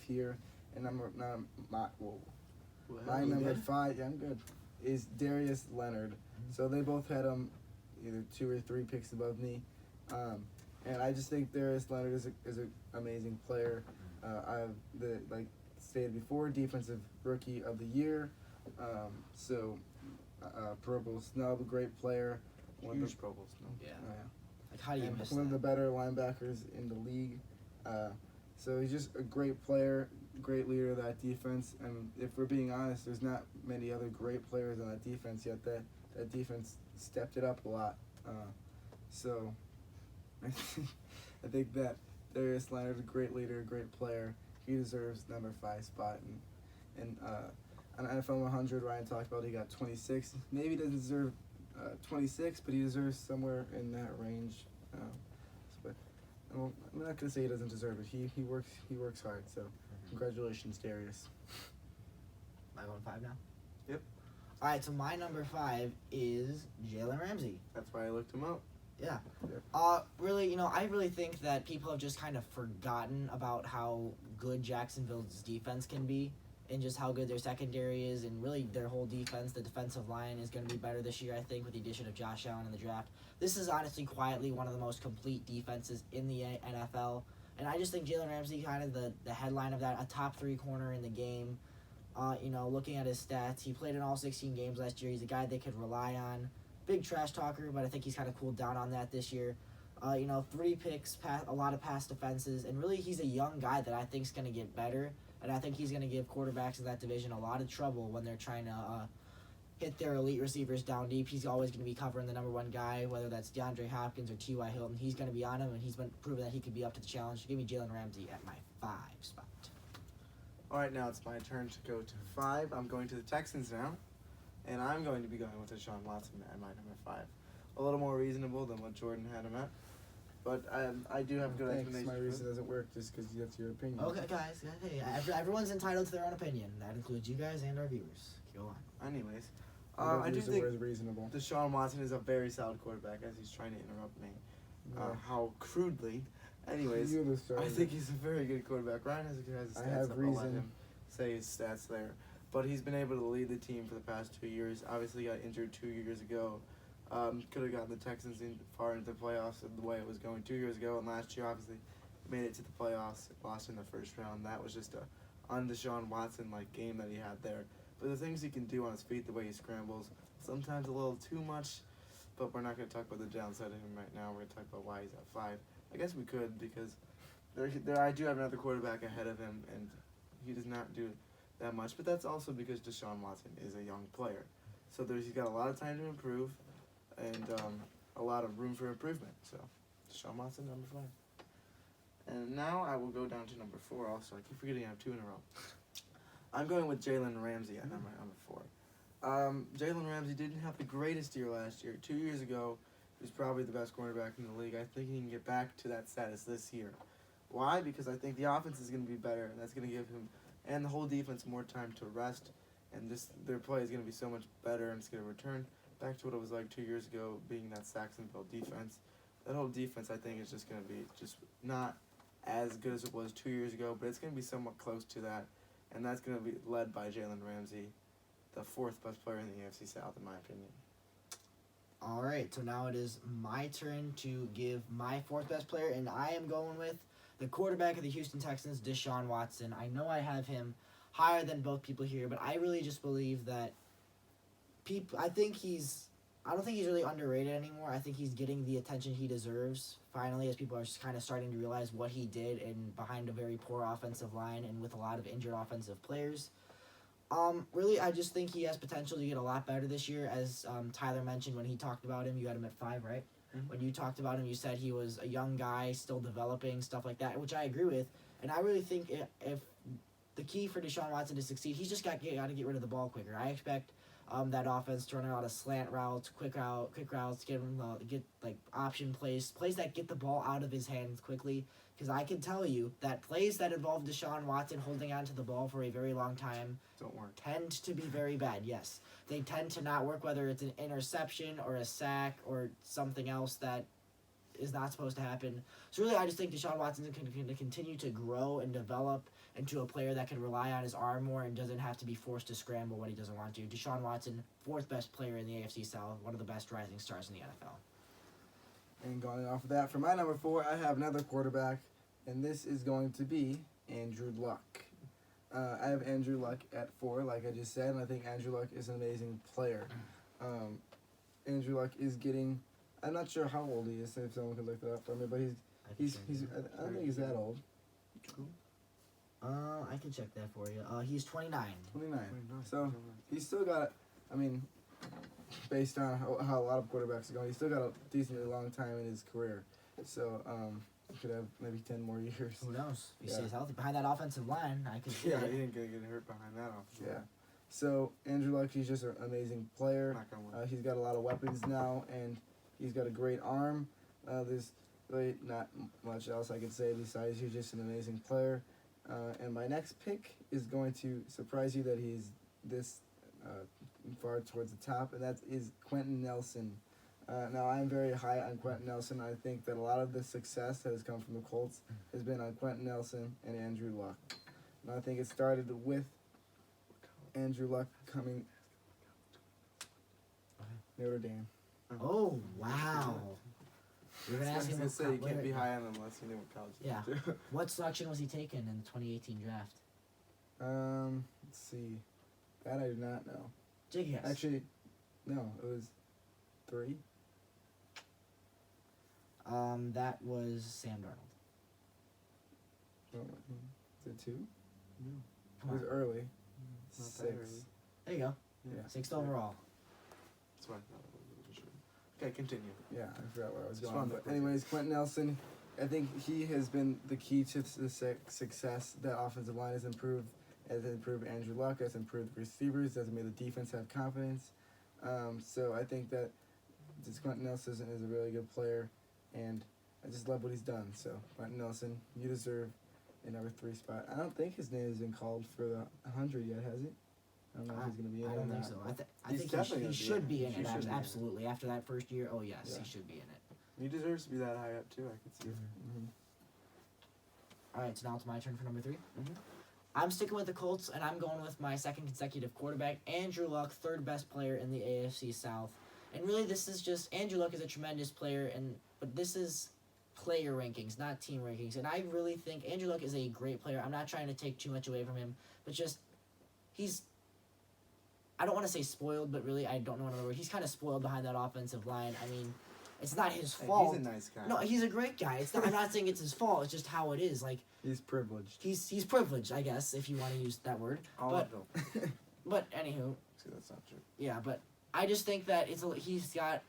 here. And my you number good? 5, yeah, I'm good, is Darius Leonard. So they both had him either 2 or 3 picks above me. And I just think Darius Leonard is an amazing player. I've like stated before, defensive rookie of the year. Pro Bowl snub, great player. Huge Pro Bowl snub. Yeah. Like, how do you miss one that? of the better linebackers in the league. So he's just a great player, great leader of that defense. And if we're being honest, there's not many other great players on that defense yet. That defense stepped it up a lot. So I think that Darius Leonard is a great leader, a great player. He deserves number 5 spot. And on NFL 100, Ryan talked about he got 26. Maybe he doesn't deserve 26, but he deserves somewhere in that range. But I'm not gonna say he doesn't deserve it. He works hard. So congratulations, Darius. Am I going 5 now? Yep. All right, so my number 5 is Jalen Ramsey. That's why I looked him up. Yeah. Yeah. Really, I really think that people have just kind of forgotten about how good Jacksonville's defense can be and just how good their secondary is, and really their whole defense. The defensive line is going to be better this year, I think, with the addition of Josh Allen in the draft. This is honestly quietly one of the most complete defenses in the NFL, and I just think Jalen Ramsey, kind of the headline of that, a top 3 corner in the game. Looking at his stats, he played in all 16 games last year. He's a guy they could rely on. Big trash talker, but I think he's kind of cooled down on that this year. 3 picks, a lot of pass defenses, and really he's a young guy that I think is going to get better, and I think he's going to give quarterbacks in that division a lot of trouble when they're trying to hit their elite receivers down deep. He's always going to be covering the number 1 guy, whether that's DeAndre Hopkins or T.Y. Hilton. He's going to be on him, and he's been proven that he could be up to the challenge. Give me Jalen Ramsey at my 5 spot. All right, now it's my turn to go to 5. I'm going to the Texans now, and I'm going to be going with Deshaun Watson at my number 5. A little more reasonable than what Jordan had him at, but I do have good explanations. My reason doesn't work just because that's your opinion. Okay, guys. Hey, everyone's entitled to their own opinion. That includes you guys and our viewers. Go on. Anyways, I I do use the think word reasonable. Deshaun Watson is a very solid quarterback, as he's trying to interrupt me. How crudely. Anyways, I think he's a very good quarterback. Ryan has his stats up. I'll let him say his stats there. But he's been able to lead the team for the past 2 years. Obviously got injured 2 years ago. Could have gotten the Texans far into the playoffs the way it was going 2 years ago. And last year, obviously, made it to the playoffs, lost in the first round. That was just a un-Deshaun Watson-like game that he had there. But the things he can do on his feet, the way he scrambles, sometimes a little too much. But we're not going to talk about the downside of him right now. We're going to talk about why he's at 5. I guess we could, because I do have another quarterback ahead of him, and he does not do that much. But that's also because Deshaun Watson is a young player. So he's got a lot of time to improve and a lot of room for improvement. So Deshaun Watson, number 5. And now I will go down to number 4 also. I keep forgetting I have 2 in a row. I'm going with Jalen Ramsey at number 4. Jalen Ramsey didn't have the greatest year last year. 2 years ago, he was probably the best cornerback in the league. I think he can get back to that status this year. Why? Because I think the offense is going to be better, and that's going to give him and the whole defense more time to rest, and just their play is going to be so much better, and it's going to return back to what it was like 2 years ago, being that Saxonville defense. That whole defense, I think, is just going to be just not as good as it was 2 years ago, but it's going to be somewhat close to that, and that's going to be led by Jalen Ramsey, the 4th best player in the AFC South, in my opinion. All right, so now it is my turn to give my 4th best player, and I am going with the quarterback of the Houston Texans, Deshaun Watson. I know I have him higher than both people here, but I really just believe that I don't think he's really underrated anymore. I think he's getting the attention he deserves, finally, as people are just kind of starting to realize what he did behind a very poor offensive line and with a lot of injured offensive players. Really, I just think he has potential to get a lot better this year. As Tyler mentioned when he talked about him, you had him at 5, right? Mm-hmm. When you talked about him, you said he was a young guy, still developing, stuff like that, which I agree with. And I really think if the key for Deshaun Watson to succeed, he's just got to get rid of the ball quicker. I expect that offense to run a lot of slant routes, quick routes, get option plays that get the ball out of his hands quickly. Because I can tell you that plays that involve Deshaun Watson holding on to the ball for a very long time tend to be very bad. Yes, they tend to not work, whether it's an interception or a sack or something else that is not supposed to happen. So really, I just think Deshaun Watson is going to continue to grow and develop into a player that can rely on his arm more and doesn't have to be forced to scramble when he doesn't want to. Deshaun Watson, 4th best player in the AFC South, one of the best rising stars in the NFL. And going off of that, for my number 4, I have another quarterback, and this is going to be Andrew Luck. I have Andrew Luck at 4, like I just said, and I think Andrew Luck is an amazing player. Andrew Luck is getting, I'm not sure how old he is, if someone could look that up for me, but I don't think he's that old. I can check that for you. He's 29. 29. So he's still got, I mean, based on how a lot of quarterbacks are going, he's still got a decently long time in his career. So he could have maybe 10 more years. Who knows? If he stays healthy behind that offensive line, I could see he it. didn't get hurt behind that offensive line. So Andrew Luck, he's just an amazing player. Not gonna win. He's got a lot of weapons now, and he's got a great arm. There's really not much else I could say besides he's just an amazing player. And my next pick is going to surprise you that he's this far towards the top, and that is Quentin Nelson. Now, I'm very high on Quentin Nelson. I think that a lot of the success that has come from the Colts has been on Quentin Nelson and Andrew Luck. And I think it started with Andrew Luck coming Notre Dame. Oh, wow. You're going to ask him what you can't be high on him unless you know what college you went to. What selection was he taken in the 2018 draft? Let's see. That I do not know. Take a guess. Actually, no, it was 3. That was Sam Darnold. Oh, is it 2? No. Come It was on. early. Not 6. that early. There you go. Yeah. 6th overall. That's what I thought. I wasn't sure. Okay, continue. Yeah, I forgot where I was Just going. wanted to But put it. anyways, Quentin Nelson, I think he has been the key to the success. That offensive line has improved. Has improved Andrew Luck. Has improved the receivers. Has made the defense have confidence. So I think that this Quentin Nelson is a really good player, and I just love what he's done. So Quentin Nelson, you deserve a number 3 spot. I don't think his name has been called for the 100 yet, has it? I don't know if he's going to be in it. I don't or think not. so. I He's think definitely he gonna be should in be it. in He it. should be in it. Absolutely. After that first year, oh yes, Yeah. he should be in it. He deserves to be that high up too. I could see it. Mhm. All right, so now it's my turn for number 3. Mhm. I'm sticking with the Colts, and I'm going with my second consecutive quarterback, Andrew Luck, 3rd best player in the AFC South. And really, this is just Andrew Luck is a tremendous player, but this is player rankings, not team rankings. And I really think Andrew Luck is a great player. I'm not trying to take too much away from him, but just he's. I don't want to say spoiled, but really, I don't know another word. He's kind of spoiled behind that offensive line. I mean, it's not his fault. He's a nice guy. No, he's a great guy. It's not, I'm not saying it's his fault. It's just how it is. Like He's privileged. he's privileged, I guess, if you want to use that word. All of but- them. But anywho, See, that's not true. yeah. But I just think that he's got,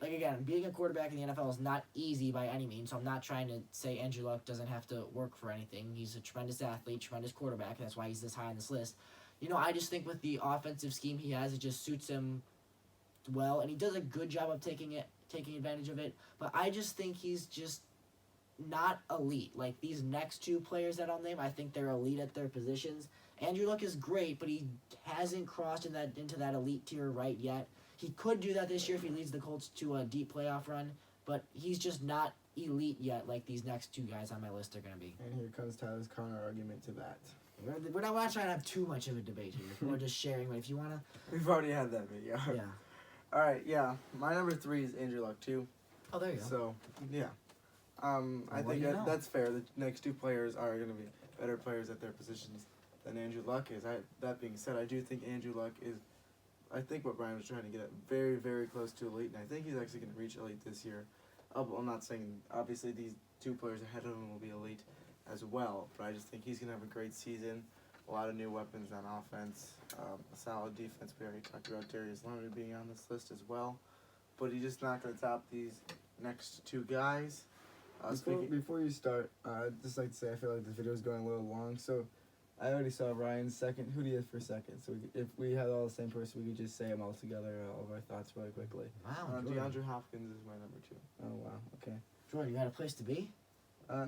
like again, being a quarterback in the NFL is not easy by any means. So I'm not trying to say Andrew Luck doesn't have to work for anything. He's a tremendous athlete, tremendous quarterback. That's why he's this high on this list. I just think with the offensive scheme he has, it just suits him well, and he does a good job of taking advantage of it. But I just think he's just not elite. Like these next 2 players that I'll name, I think they're elite at their positions. Andrew Luck is great, but he hasn't crossed into that elite tier right yet. He could do that this year if he leads the Colts to a deep playoff run, but he's just not elite yet like these next 2 guys on my list are going to be. And here comes Tyler's counter argument to that. We're not trying to have too much of a debate here. We're just sharing, but if you want to... We've already had that video. Yeah. All right, yeah. My number 3 is Andrew Luck too. Oh, there you go. So, yeah. I what think do you know? that's fair. The next 2 players are going to be better players at their positions than Andrew Luck is. That being said, I do think Andrew Luck is, I think what Brian was trying to get at, very, very close to elite, and I think he's actually going to reach elite this year. I'm not saying, obviously, these 2 players ahead of him will be elite as well, but I just think he's going to have a great season. A lot of new weapons on offense, a solid defense. We already talked about Darius Leonard being on this list as well, but he's just not going to top these next 2 guys. Before you start, I'd just like to say I feel like this video is going a little long, so I already saw Ryan's second. Who do you have for second? So if we had all the same person, we could just say them all together, all of our thoughts really quickly. Wow, Jordan. DeAndre Hopkins is my number 2. Oh, wow, okay. Jordan, you got a place to be?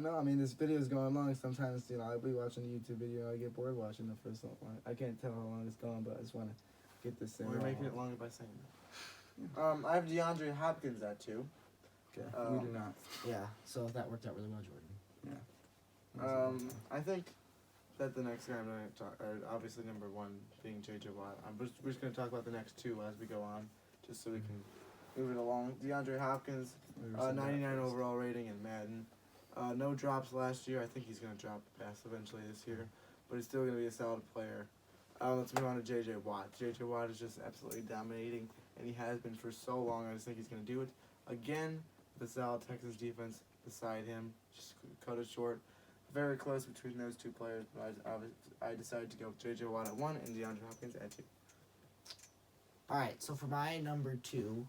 No, I mean, this video is going long. Sometimes, I'll be watching a YouTube video and I get bored watching the first one. I can't tell how long it's going, but I just want to get this thing We're all making on. it longer by saying that. I have DeAndre Hopkins at 2. Okay, we do not. Yeah, so that worked out really well, Jordan. I think bet the next guy I'm going to talk, obviously number 1 being J.J. Watt. We're just going to talk about the next 2 as we go on, just so we can move it along. DeAndre Hopkins, 99 overall rating in Madden. No drops last year. I think he's going to drop a pass eventually this year, but he's still going to be a solid player. Let's move on to J.J. Watt. J.J. Watt is just absolutely dominating, and he has been for so long. I just think he's going to do it again. The solid Texas defense beside him, just cut it short. Very close between those 2 players, but I decided to go with J.J. Watt at 1 and DeAndre Hopkins at 2. All right, so for my number 2,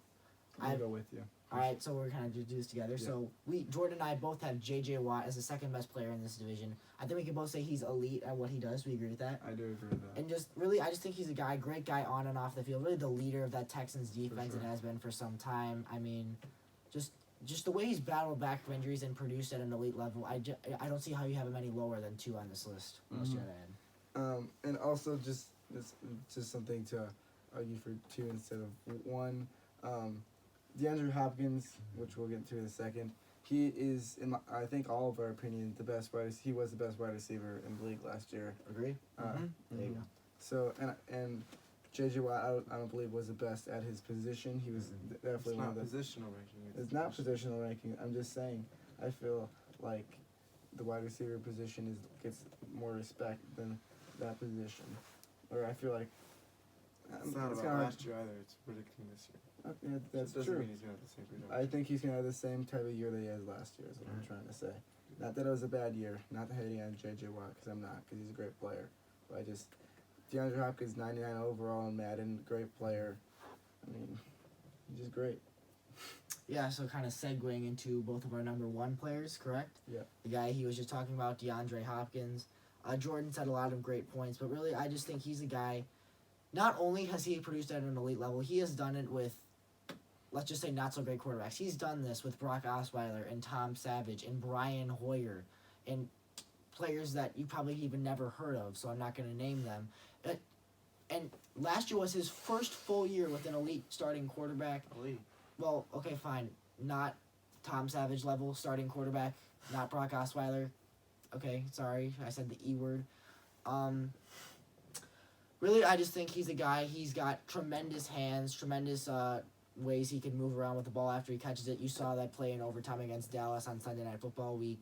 I'll go with you. All right, so we're kind of do this together. Yeah. So Jordan and I both have J.J. Watt as the second best player in this division. I think we can both say he's elite at what he does. We agree with that? I do agree with that. And I just think he's a great guy on and off the field. Really the leader of that Texans defense and has been for some time. I mean, just the way he's battled back from injuries and produced at an elite level, I don't see how you have him any lower than 2 on this list. Unless you gotta add. And also just something to argue for 2 instead of 1. DeAndre Hopkins, which we'll get into in a second, he is, I think all of our opinion, he was the best wide receiver in the league last year. Agree? There you go. So, and J.J. Watt, I don't believe, was the best at his position. He was definitely one of the... It's not positional ranking. It's not positional ranking. I'm just saying, I feel like the wide receiver position gets more respect than that position. Or I feel like... It's not about last year either. It's predicting this year. Yeah, that's so true. Mean he's gonna have the same production. I think he's going to have the same type of year that he has last year is what I'm trying to say. Not that it was a bad year. Not hating on J.J. Watt, because I'm not, because he's a great player. But DeAndre Hopkins, 99 overall in Madden, great player. I mean, he's just great. Yeah, so kind of segueing into both of our number 1 players, correct? Yeah. The guy he was just talking about, DeAndre Hopkins. Jordan said a lot of great points, but really I just think he's a guy, not only has he produced at an elite level, he has done it with, let's just say, not so great quarterbacks. He's done this with Brock Osweiler and Tom Savage and Brian Hoyer and players that you probably even never heard of, so I'm not going to name them. And last year was his first full year with an elite starting quarterback. Elite? Well, okay, fine. Not Tom Savage level starting quarterback, not Brock Osweiler. Okay, sorry, I said the E word. Really, I just think he's a guy, he's got tremendous hands, tremendous ways he can move around with the ball after he catches it. You saw that play in overtime against Dallas on Sunday Night Football, week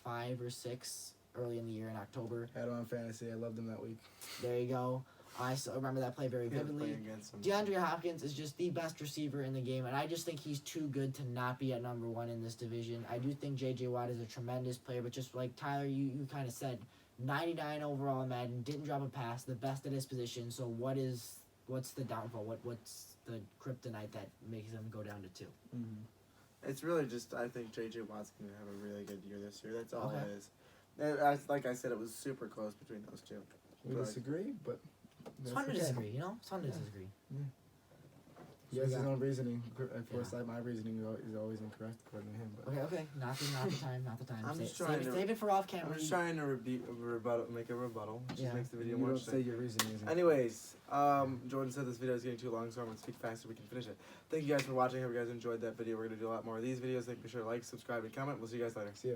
5 or 6, early in the year in October. Had him on fantasy. I loved him that week. There you go. I still remember that play very vividly. DeAndre Hopkins is just the best receiver in the game, and I just think he's too good to not be at number 1 in this division. I do think J.J. Watt is a tremendous player, but just like Tyler, you kind of said, 99 overall in Madden, didn't drop a pass, the best at his position. So what's the downfall? What's the kryptonite that makes him go down to 2? Mm-hmm. It's really just, I think J.J. Watt's going to have a really good year this year. That's all it is. Like I said, it was super close between those 2. We disagree, but... It's fun to disagree, you know? It's fun to disagree. Yeah. He has his own reasoning. Of course, my reasoning is always incorrect according to him. But. Okay. Not the time. I'm just trying to save it for off camera. I'm just trying to make a rebuttal, which just makes the video more interesting. Say your reasoning. Anyways, Jordan said this video is getting too long, so I'm going to speak fast so we can finish it. Thank you guys for watching. I hope you guys enjoyed that video. We're going to do a lot more of these videos. Be sure to like, subscribe, and comment. We'll see you guys later. See ya.